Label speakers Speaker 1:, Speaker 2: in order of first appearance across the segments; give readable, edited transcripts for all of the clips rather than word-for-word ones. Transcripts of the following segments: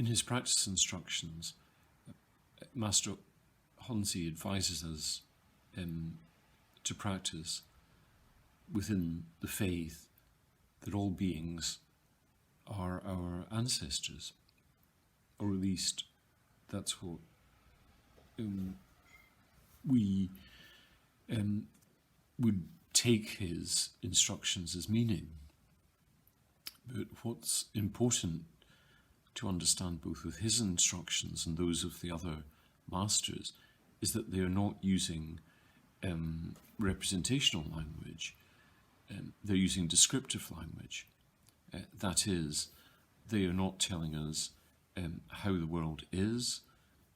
Speaker 1: In his practice instructions, Master Honzi advises us to practice within the faith that all beings are our ancestors, or at least that's what we would take his instructions as meaning. But what's important to understand both with his instructions and those of the other masters is that they are not using representational language. They're using descriptive language. That is, they are not telling us how the world is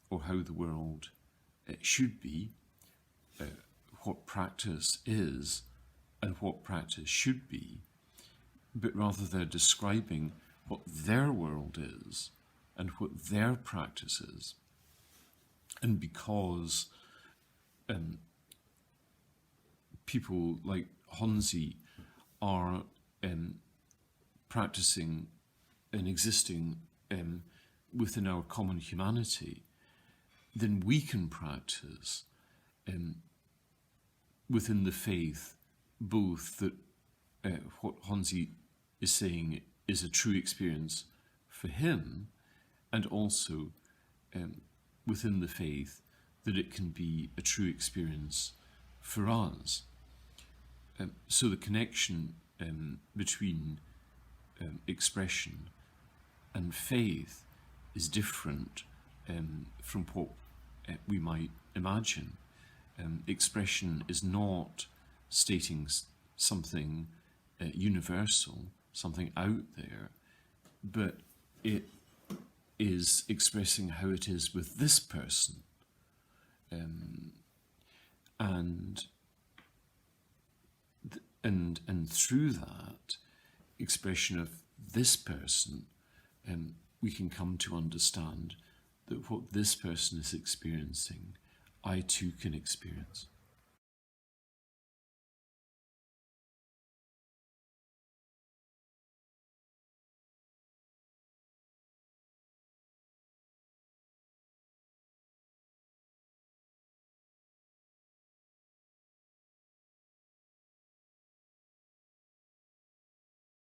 Speaker 1: or how the world should be, what practice is and what practice should be, but rather they're describing what their world is and what their practice is. And because people like Honzi are practicing and existing within our common humanity, then we can practice within the faith both that what Honzi is saying is a true experience for him, and also within the faith that it can be a true experience for us. So the connection between expression and faith is different from what we might imagine. Expression is not stating something universal, something out there, but it is expressing how it is with this person. And through that expression of this person, we can come to understand that what this person is experiencing, I too can experience.